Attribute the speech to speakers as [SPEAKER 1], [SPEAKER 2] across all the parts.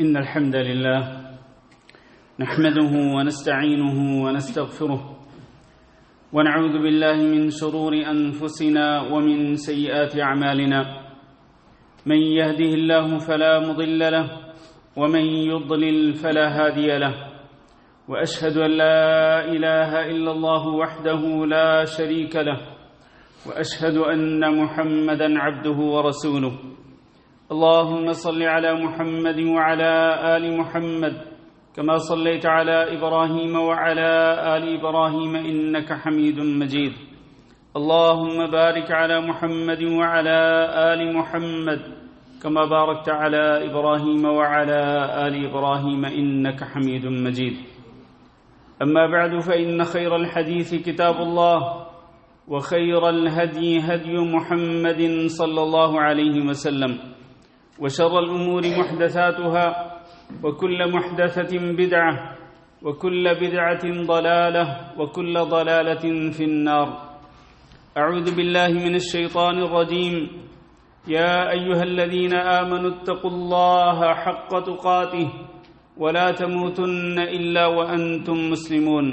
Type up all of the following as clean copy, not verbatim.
[SPEAKER 1] إن الحمد لله نحمده ونستعينه ونستغفره ونعوذ بالله من شرور أنفسنا ومن سيئات أعمالنا من يهده الله فلا مضل له ومن يضلل فلا هادي له وأشهد أن لا إله إلا الله وحده لا شريك له وأشهد أن محمدا عبده ورسوله اللهم صل على محمد وعلى آل محمد كما صليت على إبراهيم وعلى آل إبراهيم إنك حميد مجيد اللهم بارك على محمد وعلى آل محمد كما باركت على إبراهيم وعلى آل إبراهيم إنك حميد مجيد أما بعد فإن خير الحديث كتاب الله وخير الهدي هدي محمد صلى الله عليه وسلم وشر الأمور محدثاتها وكل محدثة بدعة وكل بدعة ضلالة وكل ضلالة في النار أعوذ بالله من الشيطان الرجيم يا أيها الذين آمنوا اتقوا الله حق تقاته ولا تموتن إلا وأنتم مسلمون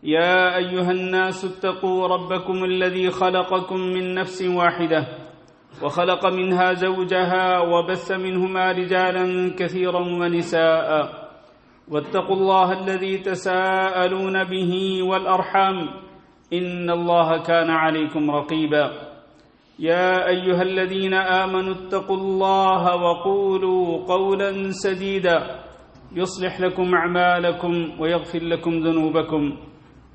[SPEAKER 1] يا أيها الناس اتقوا ربكم الذي خلقكم من نفس واحدة وخلق منها زوجها وبث منهما رجالا كثيرا ونساء واتقوا الله الذي تساءلون به والأرحام إن الله كان عليكم رقيبا يا أيها الذين آمنوا اتقوا الله وقولوا قولا سديدا يصلح لكم أعمالكم ويغفر لكم ذنوبكم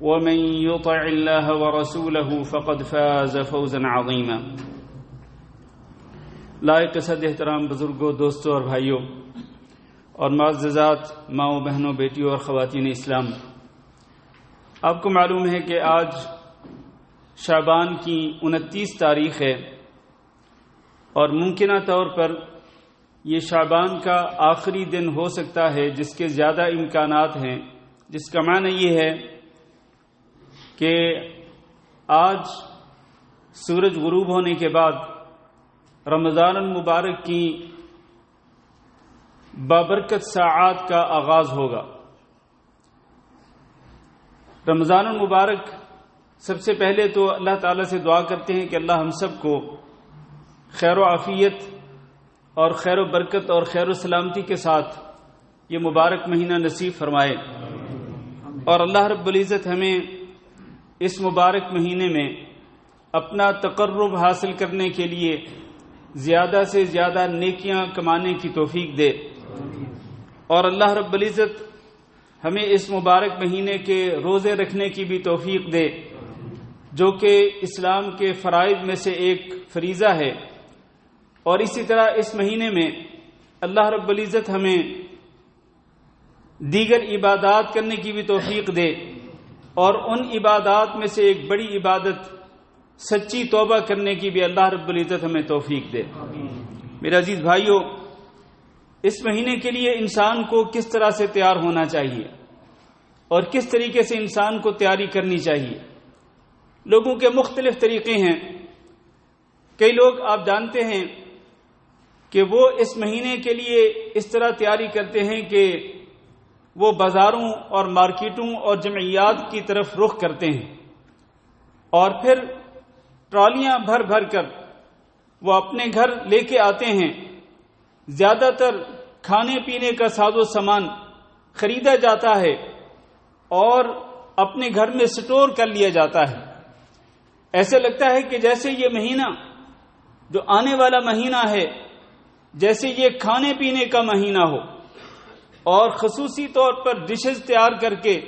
[SPEAKER 1] ومن يطع الله ورسوله فقد فاز فوزا عظيما لائق صد احترام بزرگوں، دوستوں اور بھائیوں اور معززات ماؤں، بہنوں، بیٹیوں اور خواتین اسلام، آپ کو معلوم ہے کہ آج شعبان کی 29 تاریخ ہے اور ممکنہ طور پر یہ شعبان کا آخری دن ہو سکتا ہے جس کے زیادہ امکانات ہیں، جس کا معنی یہ ہے کہ آج سورج غروب ہونے کے بعد رمضان المبارک کی بابرکت ساعات کا آغاز ہوگا۔ رمضان المبارک سب سے پہلے تو اللہ تعالیٰ سے دعا کرتے ہیں کہ اللہ ہم سب کو خیر و عافیت اور خیر و برکت اور خیر و سلامتی کے ساتھ یہ مبارک مہینہ نصیب فرمائے، اور اللہ رب العزت ہمیں اس مبارک مہینے میں اپنا تقرب حاصل کرنے کے لیے زیادہ سے زیادہ نیکیاں کمانے کی توفیق دے، اور اللہ رب العزت ہمیں اس مبارک مہینے کے روزے رکھنے کی بھی توفیق دے، جو کہ اسلام کے فرائض میں سے ایک فریضہ ہے، اور اسی طرح اس مہینے میں اللہ رب العزت ہمیں دیگر عبادات کرنے کی بھی توفیق دے، اور ان عبادات میں سے ایک بڑی عبادت سچی توبہ کرنے کی بھی اللہ رب العزت ہمیں توفیق دے۔ میرے عزیز بھائیوں، اس مہینے کے لیے انسان کو کس طرح سے تیار ہونا چاہیے اور کس طریقے سے انسان کو تیاری کرنی چاہیے؟ لوگوں کے مختلف طریقے ہیں۔ کئی لوگ آپ جانتے ہیں کہ وہ اس مہینے کے لیے اس طرح تیاری کرتے ہیں کہ وہ بازاروں اور مارکیٹوں اور جمعیات کی طرف رخ کرتے ہیں، اور پھر ٹرالیاں بھر بھر کر وہ اپنے گھر لے کے آتے ہیں۔ زیادہ تر کھانے پینے کا ساز و سامان خریدا جاتا ہے اور اپنے گھر میں سٹور کر لیا جاتا ہے۔ ایسے لگتا ہے کہ جیسے یہ مہینہ جو آنے والا مہینہ ہے، جیسے یہ کھانے پینے کا مہینہ ہو، اور خصوصی طور پر ڈشز تیار کر کے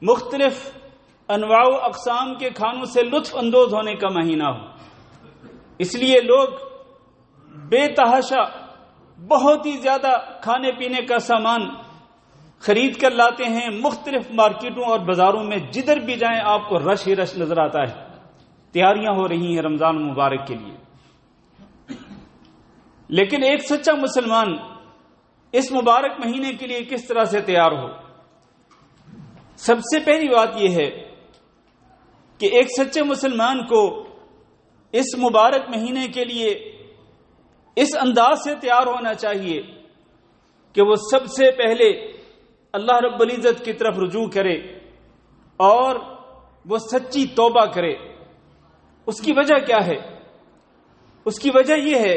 [SPEAKER 1] مختلف انواع و اقسام کے کھانوں سے لطف اندوز ہونے کا مہینہ ہو۔ اس لیے لوگ بے تحاشا بہت ہی زیادہ کھانے پینے کا سامان خرید کر لاتے ہیں۔ مختلف مارکیٹوں اور بازاروں میں جدھر بھی جائیں آپ کو رش ہی رش نظر آتا ہے۔ تیاریاں ہو رہی ہیں رمضان مبارک کے لیے۔ لیکن ایک سچا مسلمان اس مبارک مہینے کے لیے کس طرح سے تیار ہو؟ سب سے پہلی بات یہ ہے کہ ایک سچے مسلمان کو اس مبارک مہینے کے لیے اس انداز سے تیار ہونا چاہیے کہ وہ سب سے پہلے اللہ رب العزت کی طرف رجوع کرے اور وہ سچی توبہ کرے۔ اس کی وجہ کیا ہے؟ اس کی وجہ یہ ہے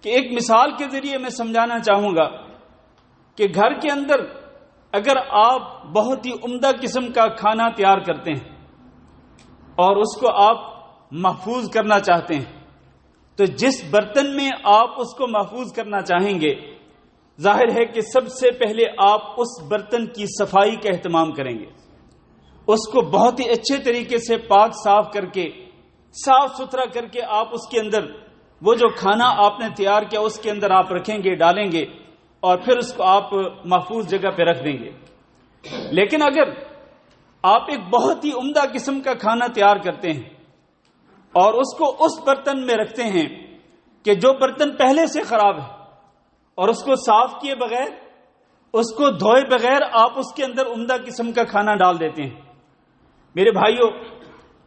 [SPEAKER 1] کہ ایک مثال کے ذریعے میں سمجھانا چاہوں گا کہ گھر کے اندر اگر آپ بہت ہی عمدہ قسم کا کھانا تیار کرتے ہیں اور اس کو آپ محفوظ کرنا چاہتے ہیں، تو جس برتن میں آپ اس کو محفوظ کرنا چاہیں گے، ظاہر ہے کہ سب سے پہلے آپ اس برتن کی صفائی کا اہتمام کریں گے، اس کو بہت ہی اچھے طریقے سے پاک صاف کر کے، صاف ستھرا کر کے آپ اس کے اندر وہ جو کھانا آپ نے تیار کیا اس کے اندر آپ رکھیں گے، ڈالیں گے، اور پھر اس کو آپ محفوظ جگہ پہ رکھ دیں گے۔ لیکن اگر آپ ایک بہت ہی عمدہ قسم کا کھانا تیار کرتے ہیں اور اس کو اس برتن میں رکھتے ہیں کہ جو برتن پہلے سے خراب ہے، اور اس کو صاف کیے بغیر، اس کو دھوئے بغیر آپ اس کے اندر عمدہ قسم کا کھانا ڈال دیتے ہیں، میرے بھائیوں،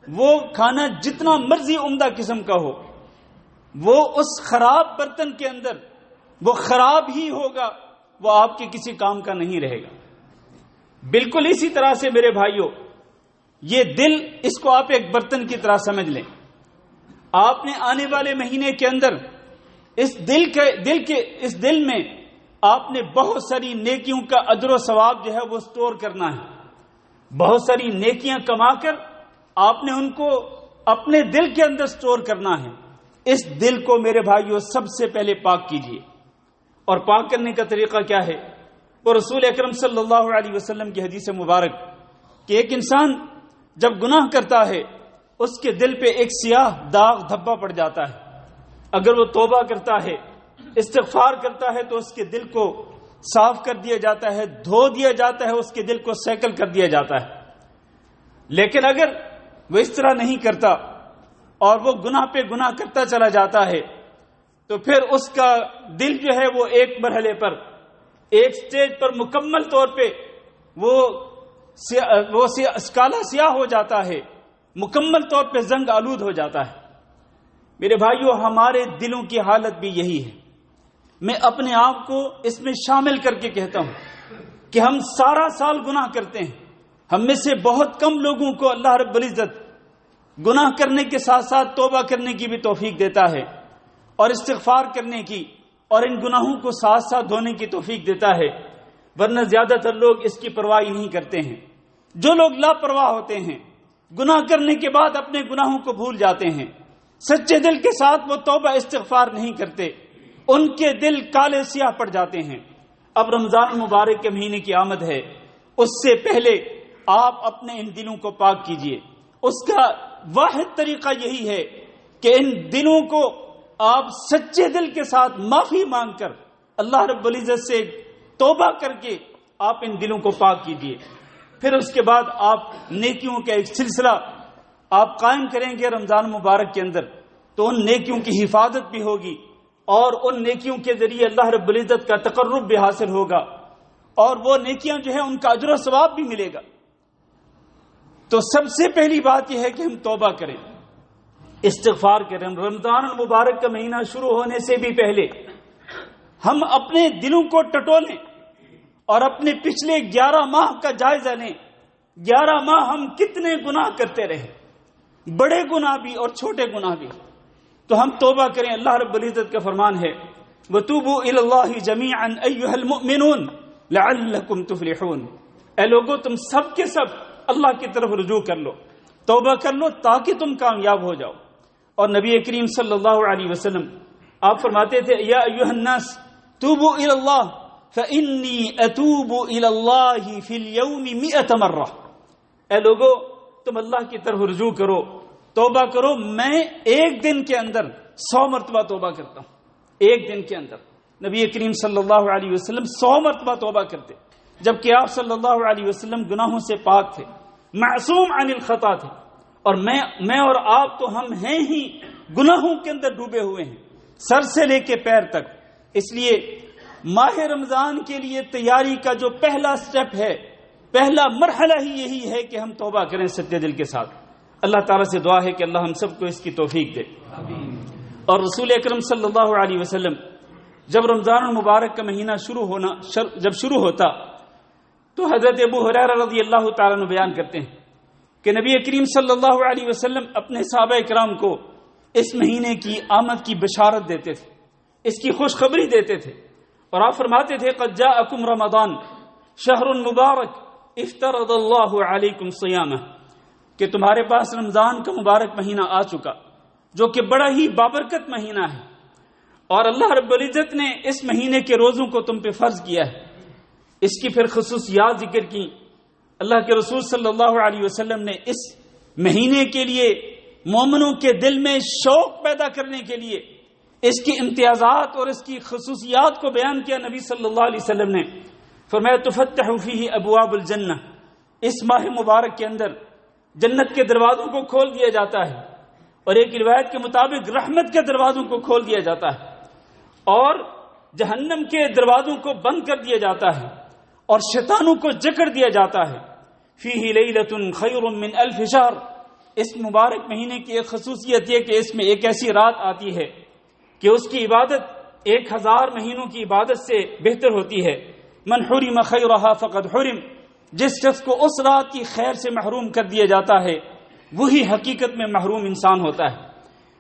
[SPEAKER 1] وہ کھانا جتنا مرضی عمدہ قسم کا ہو، وہ اس خراب برتن کے اندر وہ خراب ہی ہوگا، وہ آپ کے کسی کام کا نہیں رہے گا۔ بالکل اسی طرح سے میرے بھائیوں، یہ دل، اس کو آپ ایک برتن کی طرح سمجھ لیں۔ آپ نے آنے والے مہینے کے اندر اس دل میں آپ نے بہت ساری نیکیوں کا اجر و ثواب جو ہے وہ سٹور کرنا ہے، بہت ساری نیکیاں کما کر آپ نے ان کو اپنے دل کے اندر سٹور کرنا ہے۔ اس دل کو میرے بھائیوں سب سے پہلے پاک کیجئے، اور پاک کرنے کا طریقہ کیا ہے؟ وہ رسول اکرم صلی اللہ علیہ وسلم کی حدیث مبارک کہ ایک انسان جب گناہ کرتا ہے اس کے دل پہ ایک سیاہ داغ دھبا پڑ جاتا ہے، اگر وہ توبہ کرتا ہے، استغفار کرتا ہے، تو اس کے دل کو صاف کر دیا جاتا ہے، دھو دیا جاتا ہے، اس کے دل کو سیکل کر دیا جاتا ہے۔ لیکن اگر وہ اس طرح نہیں کرتا اور وہ گناہ پہ گناہ کرتا چلا جاتا ہے، تو پھر اس کا دل جو ہے وہ ایک مرحلے پر، ایک سٹیج پر مکمل طور پہ وہ کالا سیاہ ہو جاتا ہے، مکمل طور پہ زنگ آلود ہو جاتا ہے۔ میرے بھائیوں، ہمارے دلوں کی حالت بھی یہی ہے۔ میں اپنے آپ کو اس میں شامل کر کے کہتا ہوں کہ ہم سارا سال گناہ کرتے ہیں۔ ہم میں سے بہت کم لوگوں کو اللہ رب العزت گناہ کرنے کے ساتھ ساتھ توبہ کرنے کی بھی توفیق دیتا ہے، اور استغفار کرنے کی، اور ان گناہوں کو ساتھ ساتھ دھونے کی توفیق دیتا ہے، ورنہ زیادہ تر لوگ اس کی پرواہ نہیں کرتے ہیں۔ جو لوگ لاپرواہ ہوتے ہیں، گناہ کرنے کے بعد اپنے گناہوں کو بھول جاتے ہیں، سچے دل کے ساتھ وہ توبہ استغفار نہیں کرتے، ان کے دل کالے سیاہ پڑ جاتے ہیں۔ اب رمضان مبارک کے مہینے کی آمد ہے، اس سے پہلے آپ اپنے ان دلوں کو پاک کیجئے۔ اس کا واحد طریقہ یہی ہے کہ ان دلوں کو آپ سچے دل کے ساتھ معافی مانگ کر اللہ رب العزت سے توبہ کر کے آپ ان دلوں کو پاک کیجئے۔ پھر اس کے بعد آپ نیکیوں کا ایک سلسلہ آپ قائم کریں گے رمضان مبارک کے اندر، تو ان نیکیوں کی حفاظت بھی ہوگی، اور ان نیکیوں کے ذریعے اللہ رب العزت کا تقرب بھی حاصل ہوگا، اور وہ نیکیاں جو ہیں ان کا اجر و ثواب بھی ملے گا۔ تو سب سے پہلی بات یہ ہے کہ ہم توبہ کریں، استغفار کریں۔ رمضان المبارک کا مہینہ شروع ہونے سے بھی پہلے ہم اپنے دلوں کو ٹٹولیں اور اپنے پچھلے 11 ماہ کا جائزہ لیں۔ 11 ماہ ہم کتنے گناہ کرتے رہے، بڑے گناہ بھی اور چھوٹے گناہ بھی۔ تو ہم توبہ کریں۔ اللہ رب العزت کا فرمان ہے وَتُوبُوا إِلَى اللَّهِ جَمِيعًا أَيُّهَا الْمُؤْمِنُونَ لَعَلَّكُمْ تُفْلِحُونَ۔ اے لوگو، تم سب کے سب اللہ کی طرف رجوع کر لو، توبہ کر لو، تاکہ تم کامیاب ہو جاؤ۔ اور نبی کریم صلی اللہ علیہ وسلم آپ فرماتے تھے یا ایھا الناس توبوا الی اللہ فانی اتوب الی اللہ فی اليوم 100 مرہ۔ اے لوگو، تم اللہ کی طرف رجوع کرو، توبہ کرو، میں ایک دن کے اندر 100 مرتبہ توبہ کرتا ہوں۔ ایک دن کے اندر نبی کریم صلی اللہ علیہ وسلم 100 مرتبہ توبہ کرتے، جبکہ آپ صلی اللہ علیہ وسلم گناہوں سے پاک تھے، معصوم عن الخطا تھے، اور میں اور آپ تو ہم ہیں ہی گناہوں کے اندر ڈوبے ہوئے ہیں، سر سے لے کے پیر تک۔ اس لیے ماہ رمضان کے لیے تیاری کا جو پہلا سٹیپ ہے، پہلا مرحلہ ہی یہی ہے کہ ہم توبہ کریں سچے دل کے ساتھ۔ اللہ تعالیٰ سے دعا ہے کہ اللہ ہم سب کو اس کی توفیق دے۔ اور رسول اکرم صلی اللہ علیہ وسلم جب رمضان المبارک کا مہینہ جب شروع ہوتا تو حضرت ابو ہریرہ رضی اللہ تعالیٰ عنہ بیان کرتے ہیں کہ نبی کریم صلی اللہ علیہ وسلم اپنے صحابہ کرام کو اس مہینے کی آمد کی بشارت دیتے تھے، اس کی خوشخبری دیتے تھے، اور آپ فرماتے تھے قد جاءکم رمضان شہر مبارک افترض اللہ علیکم صیامہ، کہ تمہارے پاس رمضان کا مبارک مہینہ آ چکا جو کہ بڑا ہی بابرکت مہینہ ہے، اور اللہ رب العزت نے اس مہینے کے روزوں کو تم پہ فرض کیا ہے۔ اس کی پھر خصوصیات ذکر کی۔ اللہ کے رسول صلی اللہ علیہ وسلم نے اس مہینے کے لیے مومنوں کے دل میں شوق پیدا کرنے کے لیے اس کی امتیازات اور اس کی خصوصیات کو بیان کیا۔ نبی صلی اللہ علیہ وسلم نے فرمایا تفتح فیہ ابواب الجنہ، اس ماہ مبارک کے اندر جنت کے دروازوں کو کھول دیا جاتا ہے، اور ایک روایت کے مطابق رحمت کے دروازوں کو کھول دیا جاتا ہے، اور جہنم کے دروازوں کو بند کر دیا جاتا ہے، اور شیطانوں کو جکڑ دیا جاتا ہے۔ فیہ لیلۃ خیر من الف شہر، اس مبارک مہینے کی ایک خصوصیت یہ کہ اس میں ایک ایسی رات آتی ہے کہ اس کی عبادت 1000 مہینوں کی عبادت سے بہتر ہوتی ہے۔ من حرم خیرہا فقد حرم، جس شخص کو اس رات کی خیر سے محروم کر دیا جاتا ہے وہی حقیقت میں محروم انسان ہوتا ہے۔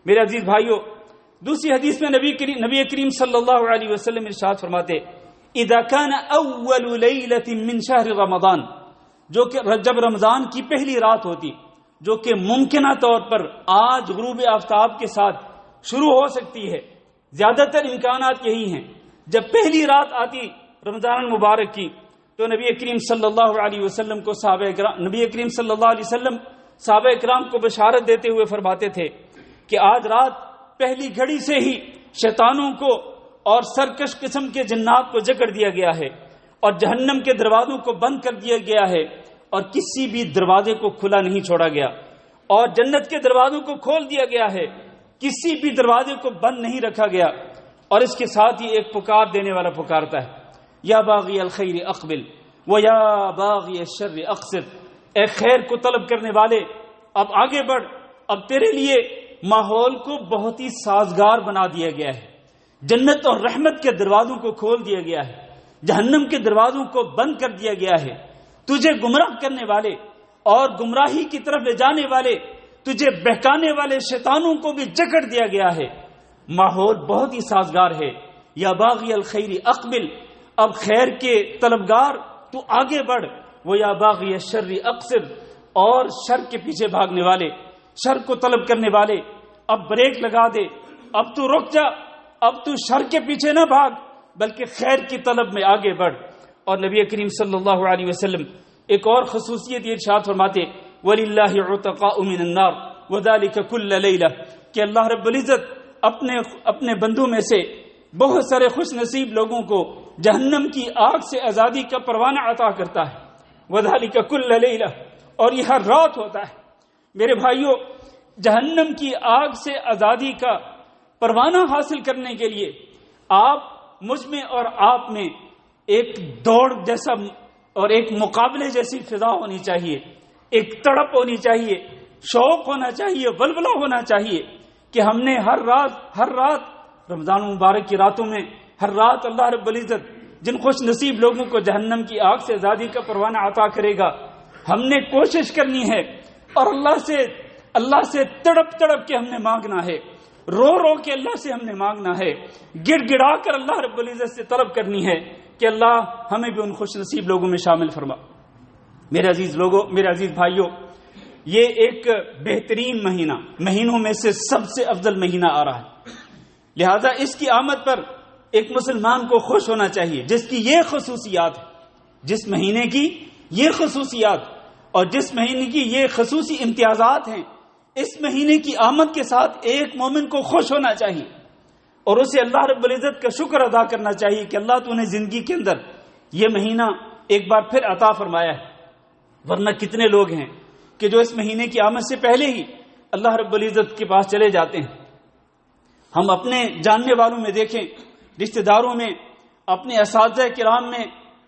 [SPEAKER 1] میرے عزیز بھائیو، دوسری حدیث میں نبی کریم صلی اللہ علیہ وسلم ارشاد فرماتے اذا كان اول لیلۃ من شہر رمضان، جو کہ جب رمضان کی پہلی رات ہوتی، جو کہ ممکنہ طور پر آج غروب آفتاب کے ساتھ شروع ہو سکتی ہے، زیادہ تر امکانات یہی ہیں۔ جب پہلی رات آتی رمضان المبارک کی تو نبی کریم صلی اللہ علیہ وسلم کو نبی کریم صلی اللہ علیہ وسلم صحابہ اکرام کو بشارت دیتے ہوئے فرماتے تھے کہ آج رات پہلی گھڑی سے ہی شیطانوں کو اور سرکش قسم کے جنات کو جکڑ دیا گیا ہے، اور جہنم کے دروازوں کو بند کر دیا گیا ہے، اور کسی بھی دروازے کو کھلا نہیں چھوڑا گیا، اور جنت کے دروازوں کو کھول دیا گیا ہے، کسی بھی دروازے کو بند نہیں رکھا گیا۔ اور اس کے ساتھ ہی ایک پکار دینے والا پکارتا ہے یا باغی الخیر اقبل و یا باغی الشر اقصر، اے خیر کو طلب کرنے والے اب آگے بڑھ، اب تیرے لیے ماحول کو بہت ہی سازگار بنا دیا گیا ہے، جنت اور رحمت کے دروازوں کو کھول دیا گیا ہے، جہنم کے دروازوں کو بند کر دیا گیا ہے، تجھے گمراہ کرنے والے اور گمراہی کی طرف لے جانے والے، تجھے بہکانے والے شیطانوں کو بھی جکڑ دیا گیا ہے، ماحول بہت ہی سازگار ہے۔ یا باغی الخیر اقبل، اب خیر کے طلبگار تو آگے بڑھ، وہ یا باغی الشر اقصر، اور شر کے پیچھے بھاگنے والے، شر کو طلب کرنے والے اب بریک لگا دے، اب تو رک جا، اب تو شر کے پیچھے نہ بھاگ بلکہ خیر کی طلب میں آگے بڑھ۔ اور نبی کریم صلی اللہ علیہ وسلم ایک اور خصوصیت یہ ارشاد فرماتے وَلِلَّهِ عُتَقَاءُ مِنَ النَّارِ وَذَلِكَ كُلَّ لَيْلَةٍ، کہ اللہ رب العزت اپنے بندوں میں سے بہت سارے خوش نصیب لوگوں کو جہنم کی آگ سے آزادی کا پروانہ عطا کرتا ہے۔ وَذَلِكَ كُلَّ لَيْلَةٍ، اور یہ ہر رات ہوتا ہے۔ میرے بھائیوں، جہنم کی آگ سے آزادی کا پروانہ حاصل کرنے کے لیے آپ مجھ میں اور آپ میں ایک دوڑ جیسا اور ایک مقابلے جیسی فضا ہونی چاہیے، ایک تڑپ ہونی چاہیے، شوق ہونا چاہیے، ولولہ ہونا چاہیے کہ ہم نے ہر رات رمضان مبارک کی راتوں میں ہر رات اللہ رب العزت جن خوش نصیب لوگوں کو جہنم کی آگ سے آزادی کا پروانہ عطا کرے گا، ہم نے کوشش کرنی ہے اور اللہ سے تڑپ کے ہم نے مانگنا ہے، رو کے اللہ سے ہم نے مانگنا ہے، گڑ گڑا کر اللہ رب العزت سے طلب کرنی ہے کہ اللہ ہمیں بھی ان خوش نصیب لوگوں میں شامل فرما۔ میرے عزیز بھائیوں، یہ ایک بہترین مہینوں میں سے سب سے افضل مہینہ آ رہا ہے، لہذا اس کی آمد پر ایک مسلمان کو خوش ہونا چاہیے، جس کی یہ خصوصیات ہے، جس مہینے کی یہ خصوصیات اور جس مہینے کی یہ خصوصی امتیازات ہیں، اس مہینے کی آمد کے ساتھ ایک مومن کو خوش ہونا چاہیے اور اسے اللہ رب العزت کا شکر ادا کرنا چاہیے کہ اللہ تو نے زندگی کے اندر یہ مہینہ ایک بار پھر عطا فرمایا ہے۔ ورنہ کتنے لوگ ہیں کہ جو اس مہینے کی آمد سے پہلے ہی اللہ رب العزت کے پاس چلے جاتے ہیں۔ ہم اپنے جاننے والوں میں دیکھیں، رشتہ داروں میں، اپنے اساتذہ کرام میں،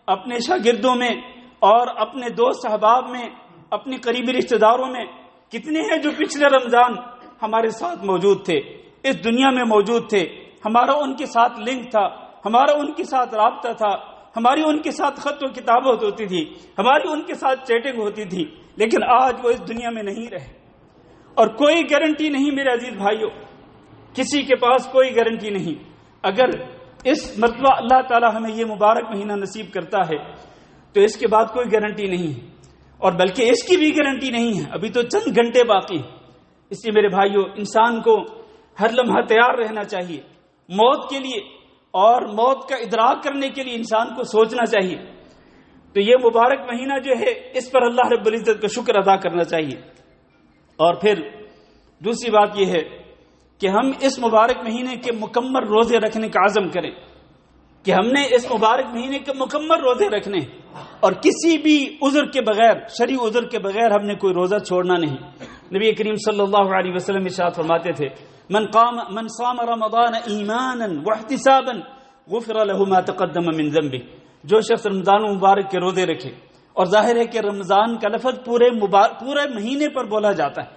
[SPEAKER 1] اپنے شاگردوں میں اور اپنے دوست احباب میں، اپنے قریبی رشتہ داروں میں کتنے ہیں جو پچھلے رمضان ہمارے ساتھ موجود تھے، اس دنیا میں موجود تھے، ہمارا ان کے ساتھ لنک تھا، ہمارا ان کے ساتھ رابطہ تھا، ہماری ان کے ساتھ خط و کتابت ہوتی تھی، ہماری ان کے ساتھ چیٹنگ ہوتی تھی، لیکن آج وہ اس دنیا میں نہیں رہے، اور کوئی گارنٹی نہیں میرے عزیز بھائیوں، کسی کے پاس کوئی گارنٹی نہیں۔ اگر اس مرتبہ اللہ تعالی ہمیں یہ مبارک مہینہ نصیب کرتا ہے تو اس کے بعد کوئی گارنٹی نہیں ہے، اور بلکہ اس کی بھی گارنٹی نہیں ہے، ابھی تو چند گھنٹے باقی ہیں۔ اس لیے میرے بھائیوں، انسان کو ہر لمحہ تیار رہنا چاہیے موت کے لیے، اور موت کا ادراک کرنے کے لیے انسان کو سوچنا چاہیے۔ تو یہ مبارک مہینہ جو ہے اس پر اللہ رب العزت کا شکر ادا کرنا چاہیے۔ اور پھر دوسری بات یہ ہے کہ ہم اس مبارک مہینے کے مکمل روزے رکھنے کا عزم کریں، کہ ہم نے اس مبارک مہینے کے مکمل روزے رکھنے، اور کسی بھی عذر کے بغیر، شرعی عذر کے بغیر ہم نے کوئی روزہ چھوڑنا نہیں۔ نبی کریم صلی اللہ علیہ وسلم ارشاد فرماتے تھے، من صام رمضان ایمانا واحتسابا غفر له ما تقدم من ذنبه، جو شخص رمضان مبارک کے روزے رکھے، اور ظاہر ہے کہ رمضان کا لفظ پورے مہینے پر بولا جاتا ہے،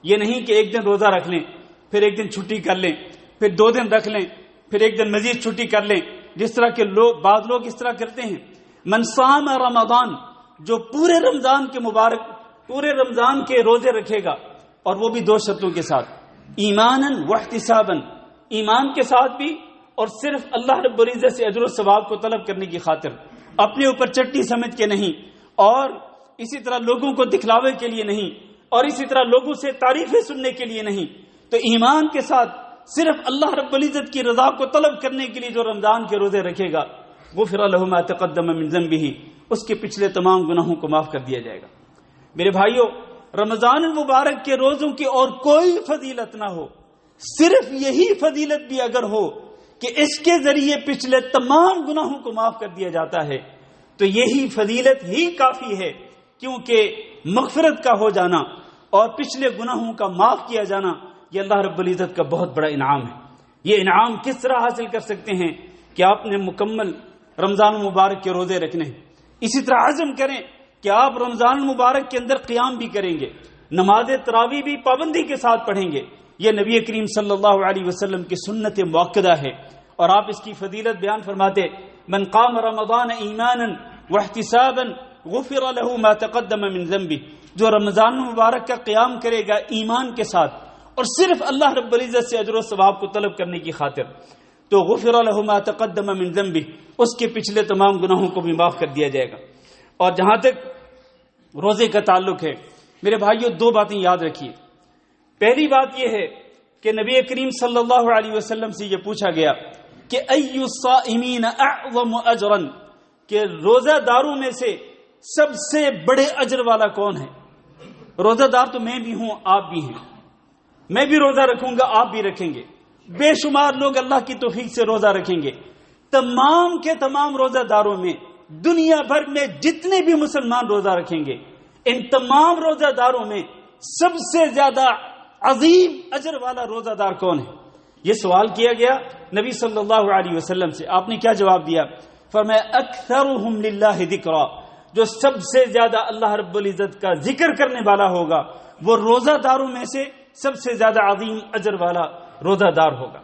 [SPEAKER 1] یہ نہیں کہ ایک دن روزہ رکھ لیں پھر ایک دن چھٹی کر لیں، پھر 2 دن رکھ لیں پھر ایک دن مزید چھٹی کر لیں، جس طرح کے بعض لوگ اس طرح کرتے ہیں۔ من صام رمضان، جو پورے رمضان کے روزے رکھے گا، اور وہ بھی 2 شرطوں کے ساتھ، ایمانا واحتسابا، ایمان کے ساتھ بھی، اور صرف اللہ رب العزت سے اجر و ثواب کو طلب کرنے کی خاطر، اپنے اوپر چٹی سمجھ کے نہیں، اور اسی طرح لوگوں کو دکھلاوے کے لیے نہیں، اور اسی طرح لوگوں سے تعریفیں سننے کے لیے نہیں، تو ایمان کے ساتھ صرف اللہ رب العزت کی رضا کو طلب کرنے کے لیے جو رمضان کے روزے رکھے گا، غفر له ما تقدم من ذنبه، اس کے پچھلے تمام گناہوں کو معاف کر دیا جائے گا۔ میرے بھائیوں، رمضان المبارک کے روزوں کی اور کوئی فضیلت نہ ہو، صرف یہی فضیلت بھی اگر ہو کہ اس کے ذریعے پچھلے تمام گناہوں کو معاف کر دیا جاتا ہے، تو یہی فضیلت ہی کافی ہے، کیونکہ مغفرت کا ہو جانا اور پچھلے گناہوں کا معاف کیا جانا یہ اللہ رب العزت کا بہت بڑا انعام ہے۔ یہ انعام کس طرح حاصل کر سکتے ہیں کہ آپ نے مکمل رمضان المبارک کے روزے رکھنے ہیں، اسی طرح عزم کریں کہ آپ رمضان المبارک کے اندر قیام بھی کریں گے، نماز تراویح بھی پابندی کے ساتھ پڑھیں گے۔ یہ نبی کریم صلی اللہ علیہ وسلم کی سنت مؤکدہ ہے، اور آپ اس کی فضیلت بیان فرماتے، من قام رمضان ایمانا واحتسابا غفر له ما تقدم من ذنبه، جو رمضان المبارک کا قیام کرے گا ایمان کے ساتھ اور صرف اللہ رب العزت سے اجر و ثواب کو طلب کرنے کی خاطر، تو غفر له ما تقدم من ذنبه، اس کے پچھلے تمام گناہوں کو بھی معاف کر دیا جائے گا۔ اور جہاں تک روزے کا تعلق ہے میرے بھائیوں، 2 باتیں یاد رکھیے۔ پہلی بات یہ ہے کہ نبی کریم صلی اللہ علیہ وسلم سے یہ پوچھا گیا کہ ای الصائمین اعظم اجرا، کہ روزہ داروں میں سے سب سے بڑے اجر والا کون ہے؟ روزہ دار تو میں بھی ہوں، آپ بھی ہیں، میں بھی روزہ رکھوں گا، آپ بھی رکھیں گے، بے شمار لوگ اللہ کی توفیق سے روزہ رکھیں گے۔ تمام کے تمام روزہ داروں میں، دنیا بھر میں جتنے بھی مسلمان روزہ رکھیں گے، ان تمام روزہ داروں میں سب سے زیادہ عظیم اجر والا روزہ دار کون ہے؟ یہ سوال کیا گیا نبی صلی اللہ علیہ وسلم سے، آپ نے کیا جواب دیا؟ فرمایا اکثرهم للہ ذکرا، جو سب سے زیادہ اللہ رب العزت کا ذکر کرنے والا ہوگا وہ روزہ داروں میں سے سب سے زیادہ عظیم اجر والا روزہ دار ہوگا۔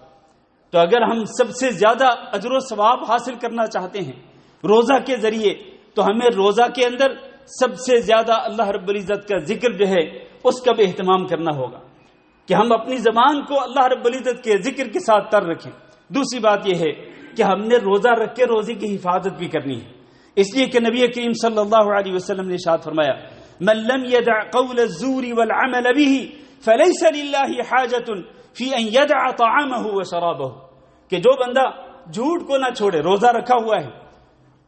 [SPEAKER 1] تو اگر ہم سب سے زیادہ اجر و ثواب حاصل کرنا چاہتے ہیں روزہ کے ذریعے، تو ہمیں روزہ کے اندر سب سے زیادہ اللہ رب العزت کا ذکر جو ہے اس کا بھی اہتمام کرنا ہوگا، کہ ہم اپنی زبان کو اللہ رب العزت کے ذکر کے ساتھ تر رکھیں۔ دوسری بات یہ ہے کہ ہم نے روزہ رکھ کے روزے کی حفاظت بھی کرنی ہے، اس لیے کہ نبی کریم صلی اللہ علیہ وسلم نے ارشاد فرمایا، من لم يدع قول الزور والعمل به فليس لله حاجة في ان يدع طعامه وشرابه، کہ جو بندہ جھوٹ کو نہ چھوڑے، روزہ رکھا ہوا ہے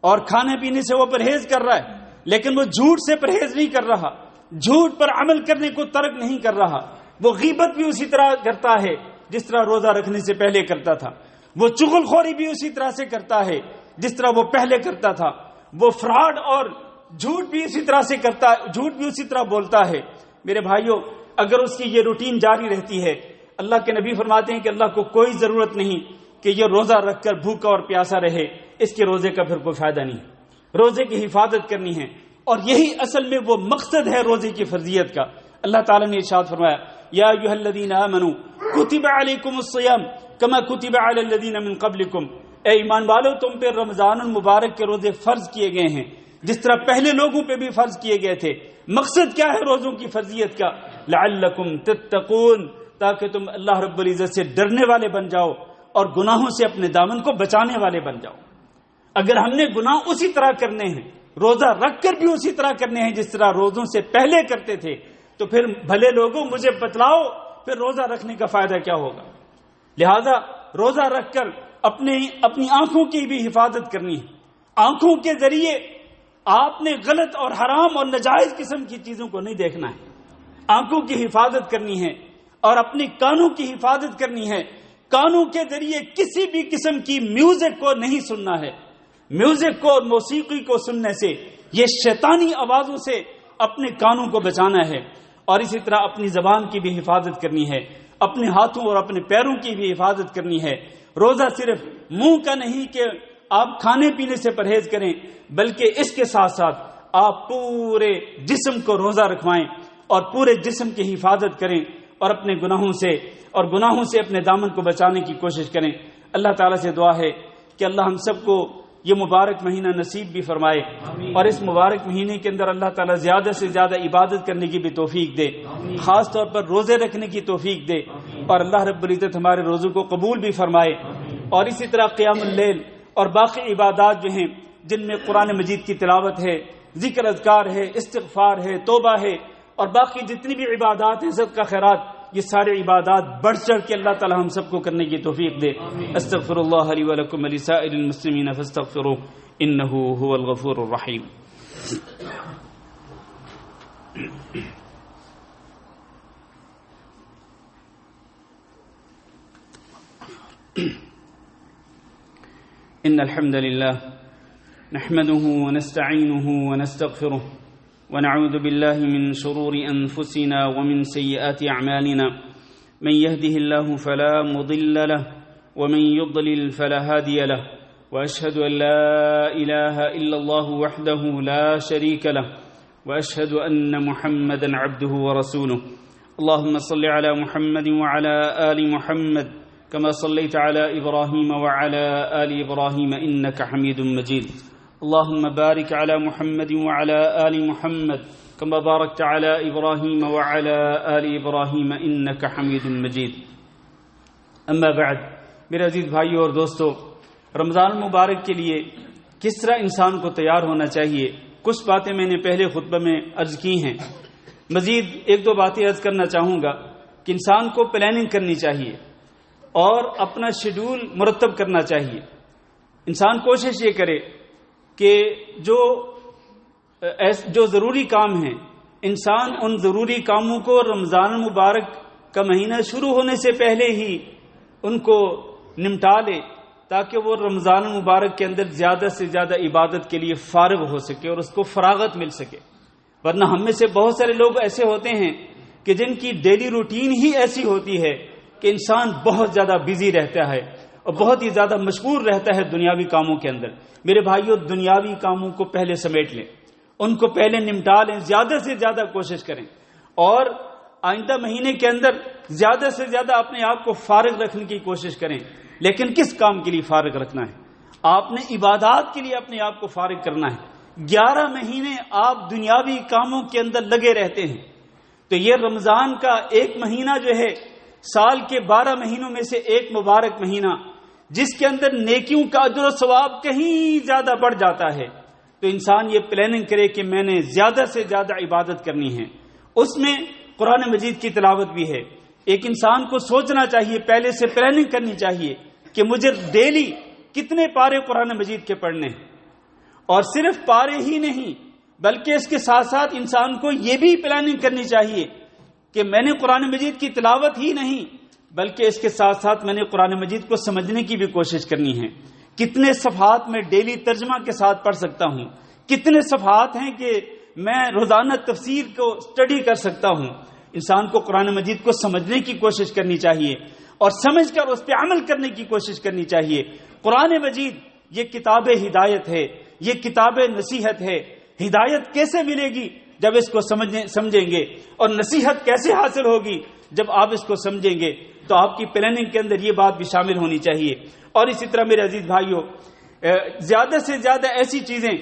[SPEAKER 1] اور کھانے پینے سے وہ پرہیز کر رہا ہے، لیکن وہ جھوٹ سے پرہیز نہیں کر رہا، جھوٹ پر عمل کرنے کو ترک نہیں کر رہا، وہ غیبت بھی اسی طرح کرتا ہے جس طرح روزہ رکھنے سے پہلے کرتا تھا، وہ چغل خوری بھی اسی طرح سے کرتا ہے جس طرح وہ پہلے کرتا تھا، وہ فراڈ اور جھوٹ بھی اسی طرح سے کرتا ہے، جھوٹ بھی اسی طرح بولتا ہے۔ میرے بھائیوں، اگر اس کی یہ روٹین جاری رہتی ہے، اللہ کے نبی فرماتے ہیں کہ اللہ کو کوئی ضرورت نہیں کہ یہ روزہ رکھ کر بھوکا اور پیاسا رہے، اس کے روزے کا پھر کوئی فائدہ نہیں۔ روزے کی حفاظت کرنی ہے، اور یہی اصل میں وہ مقصد ہے روزے کی فرضیت کا۔ اللہ تعالیٰ نے ارشاد فرمایا، یا ایھا الذین آمنوا کتب علیکم الصیام کما کتب علی الذین من قبلکم اے ایمان والو تم پہ رمضان المبارک کے روزے فرض کیے گئے ہیں جس طرح پہلے لوگوں پہ بھی فرض کیے گئے تھے۔ مقصد کیا ہے روزوں کی فرضیت کا؟ لعلکم تتقون، تاکہ تم اللہ رب العزت سے ڈرنے والے بن جاؤ اور گناہوں سے اپنے دامن کو بچانے والے بن جاؤ۔ اگر ہم نے گناہ اسی طرح کرنے ہیں، روزہ رکھ کر بھی اسی طرح کرنے ہیں جس طرح روزوں سے پہلے کرتے تھے، تو پھر بھلے لوگوں مجھے بتلاؤ پھر روزہ رکھنے کا فائدہ کیا ہوگا؟ لہذا روزہ رکھ کر اپنی آنکھوں کی بھی حفاظت کرنی ہے۔ آنکھوں کے ذریعے آپ نے غلط اور حرام اور ناجائز قسم کی چیزوں کو نہیں دیکھنا ہے، آنکھوں کی حفاظت کرنی ہے اور اپنے کانوں کی حفاظت کرنی ہے۔ کانوں کے ذریعے کسی بھی قسم کی میوزک کو نہیں سننا ہے۔ میوزک کو اور موسیقی کو سننے سے، یہ شیطانی آوازوں سے اپنے کانوں کو بچانا ہے، اور اسی طرح اپنی زبان کی بھی حفاظت کرنی ہے، اپنے ہاتھوں اور اپنے پیروں کی بھی حفاظت کرنی ہے۔ روزہ صرف منہ کا نہیں کہ آپ کھانے پینے سے پرہیز کریں، بلکہ اس کے ساتھ ساتھ آپ پورے جسم کو روزہ رکھوائیں اور پورے جسم کی حفاظت کریں اور اپنے گناہوں سے اپنے دامن کو بچانے کی کوشش کریں۔ اللہ تعالیٰ سے دعا ہے کہ اللہ ہم سب کو یہ مبارک مہینہ نصیب بھی فرمائے، اور اس مبارک مہینے کے اندر اللہ تعالیٰ زیادہ سے زیادہ عبادت کرنے کی بھی توفیق دے، خاص طور پر روزے رکھنے کی توفیق دے، اور اللہ رب العزت ہمارے روزوں کو قبول بھی فرمائے۔ اور اسی طرح قیام اللیل اور باقی عبادات جو ہیں جن میں قرآن مجید کی تلاوت ہے، ذکر اذکار ہے، استغفار ہے، توبہ ہے، اور باقی جتنی بھی عبادات ہیں، صدقہ خیرات، یہ سارے عبادات بڑھ چڑھ کے اللہ تعالی ہم سب کو کرنے کی توفیق دے۔ استغفر اللہ لی ولکم ولسائر المسلمین فاستغفروہ انہ هو الغفور الرحیم۔ ان الحمد لله نحمده ونستعينه ونستغفره ونعوذ بالله من شرور أنفسنا ومن سيئات أعمالنا، من يهده الله فلا مضل له ومن يضلل فلا هادي له، وأشهد أن لا إله إلا الله وحده لا شريك له، وأشهد أن محمدا عبده ورسوله۔ اللهم صل على محمد وعلى آل محمد كما صليت على إبراهيم وعلى آل إبراهيم إنك حميد مجيد۔ اللهم بارك على محمد وعلى آل محمد كما باركت على إبراهيم وعلى آل إبراهيم إنك حميد مجيد۔ اما بعد، میرے عزیز بھائیو اور دوستو، رمضان المبارک کے لیے کس طرح انسان کو تیار ہونا چاہیے، کچھ باتیں میں نے پہلے خطبہ میں عرض کی ہیں، مزید ایک دو باتیں عرض کرنا چاہوں گا کہ انسان کو پلاننگ کرنی چاہیے اور اپنا شیڈول مرتب کرنا چاہیے۔ انسان کوشش یہ کرے کہ جو ضروری کام ہیں، انسان ان ضروری کاموں کو رمضان المبارک کا مہینہ شروع ہونے سے پہلے ہی ان کو نمٹا لے، تاکہ وہ رمضان المبارک کے اندر زیادہ سے زیادہ عبادت کے لیے فارغ ہو سکے اور اس کو فراغت مل سکے۔ ورنہ ہم میں سے بہت سارے لوگ ایسے ہوتے ہیں کہ جن کی ڈیلی روٹین ہی ایسی ہوتی ہے کہ انسان بہت زیادہ بزی رہتا ہے اور بہت ہی زیادہ مشغول رہتا ہے دنیاوی کاموں کے اندر۔ میرے بھائیوں، دنیاوی کاموں کو پہلے سمیٹ لیں، ان کو پہلے نمٹا لیں، زیادہ سے زیادہ کوشش کریں، اور آئندہ مہینے کے اندر زیادہ سے زیادہ اپنے آپ کو فارغ رکھنے کی کوشش کریں۔ لیکن کس کام کے لیے فارغ رکھنا ہے؟ آپ نے عبادات کے لیے اپنے آپ کو فارغ کرنا ہے۔ 11 مہینے آپ دنیاوی کاموں کے اندر لگے رہتے ہیں، تو یہ رمضان کا ایک مہینہ جو ہے سال کے 12 مہینوں میں سے ایک مبارک مہینہ، جس کے اندر نیکیوں کا اجر و ثواب کہیں زیادہ بڑھ جاتا ہے، تو انسان یہ پلاننگ کرے کہ میں نے زیادہ سے زیادہ عبادت کرنی ہے۔ اس میں قرآن مجید کی تلاوت بھی ہے۔ ایک انسان کو سوچنا چاہیے، پہلے سے پلاننگ کرنی چاہیے کہ مجھے ڈیلی کتنے پارے قرآن مجید کے پڑھنے ہیں، اور صرف پارے ہی نہیں بلکہ اس کے ساتھ ساتھ انسان کو یہ بھی پلاننگ کرنی چاہیے کہ میں نے قرآن مجید کی تلاوت ہی نہیں بلکہ اس کے ساتھ ساتھ میں نے قرآن مجید کو سمجھنے کی بھی کوشش کرنی ہے۔ کتنے صفحات میں ڈیلی ترجمہ کے ساتھ پڑھ سکتا ہوں، کتنے صفحات ہیں کہ میں روزانہ تفسیر کو سٹڈی کر سکتا ہوں۔ انسان کو قرآن مجید کو سمجھنے کی کوشش کرنی چاہیے اور سمجھ کر اس پہ عمل کرنے کی کوشش کرنی چاہیے۔ قرآن مجید یہ کتاب ہدایت ہے، یہ کتاب نصیحت ہے۔ ہدایت کیسے ملے گی؟ جب اس کو سمجھیں گے، اور نصیحت کیسے حاصل ہوگی؟ جب آپ اس کو سمجھیں گے تو آپ کی پلاننگ کے اندر یہ بات بھی شامل ہونی چاہیے۔ اور اسی طرح میرے عزیز بھائیوں، زیادہ سے زیادہ ایسی چیزیں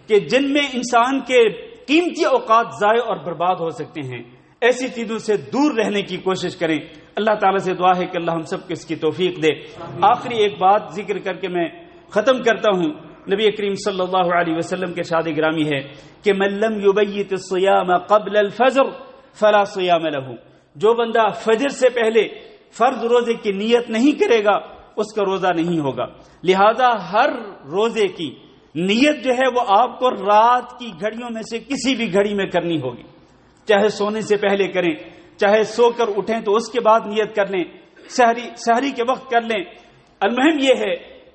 [SPEAKER 1] کہ جن میں انسان کے قیمتی اوقات ضائع اور برباد ہو سکتے ہیں، ایسی چیزوں سے دور رہنے کی کوشش کریں۔ اللہ تعالیٰ سے دعا ہے کہ اللہ ہم سب کو اس کی توفیق دے۔ آخری ایک بات ذکر کر کے میں ختم کرتا ہوں۔ نبی کریم صلی اللہ علیہ وسلم کے ارشاد گرامی ہے کہ من لم یبیت الصیام قبل الفجر فلا صیام له، جو بندہ فجر سے پہلے فرض روزے کی نیت نہیں کرے گا اس کا روزہ نہیں ہوگا۔ لہذا ہر روزے کی نیت جو ہے وہ آپ کو رات کی گھڑیوں میں سے کسی بھی گھڑی میں کرنی ہوگی، چاہے سونے سے پہلے کریں، چاہے سو کر اٹھیں تو اس کے بعد نیت کر لیں، سحری کے وقت کر لیں۔ المہم یہ ہے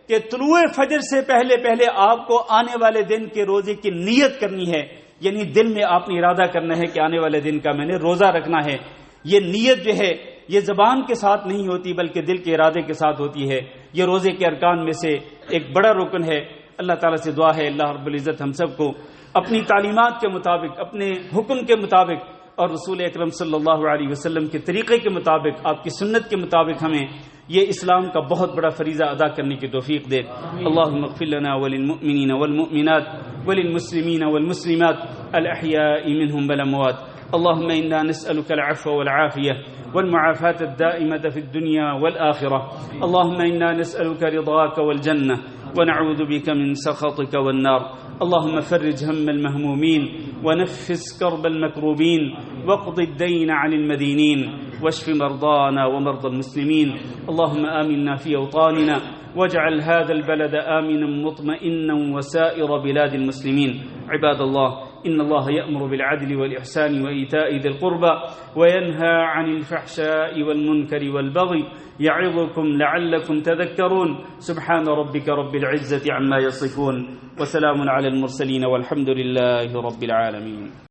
[SPEAKER 1] کہ طلوع فجر سے پہلے آپ کو آنے والے دن کے روزے کی نیت کرنی ہے، یعنی دل میں آپ نے ارادہ کرنا ہے کہ آنے والے دن کا میں نے روزہ رکھنا ہے۔ یہ نیت جو ہے یہ زبان کے ساتھ نہیں ہوتی بلکہ دل کے ارادے کے ساتھ ہوتی ہے۔ یہ روزے کے ارکان میں سے ایک بڑا رکن ہے۔ اللہ تعالیٰ سے دعا ہے اللہ رب العزت ہم سب کو اپنی تعلیمات کے مطابق، اپنے حکم کے مطابق اور رسول اکرم صلی اللہ علیہ وسلم کے طریقے کے مطابق، آپ کی سنت کے مطابق ہمیں یہ اسلام کا بہت بڑا فریضہ ادا کرنے کی توفیق دے۔ اللہم اغفر لنا وللمؤمنین والمؤمنات وللمسلمین والمسلمات الاحیاء منهم والاموات۔ اللهم انا نسألك العفو والعافية والمعافاة الدائمة في الدنيا والآخرة۔ اللهم انا نسألك رضاك والجنة ونعوذ بك من سخطك والنار۔ اللهم فرج هم المهمومين ونفس كرب المكروبين واقض الدين عن المدينين واشف مرضانا ومرضى المسلمين۔ اللهم آمنا في أوطاننا واجعل هذا البلد آمنا مطمئنا وسائر بلاد المسلمين۔ عباد الله، إن الله يأمر بالعدل والإحسان وإيتاء ذي القربى وينهى عن الفحشاء والمنكر والبغي يعظكم لعلكم تذكرون۔ سبحان ربك رب العزة عما يصفون وسلام على المرسلين والحمد لله رب العالمين۔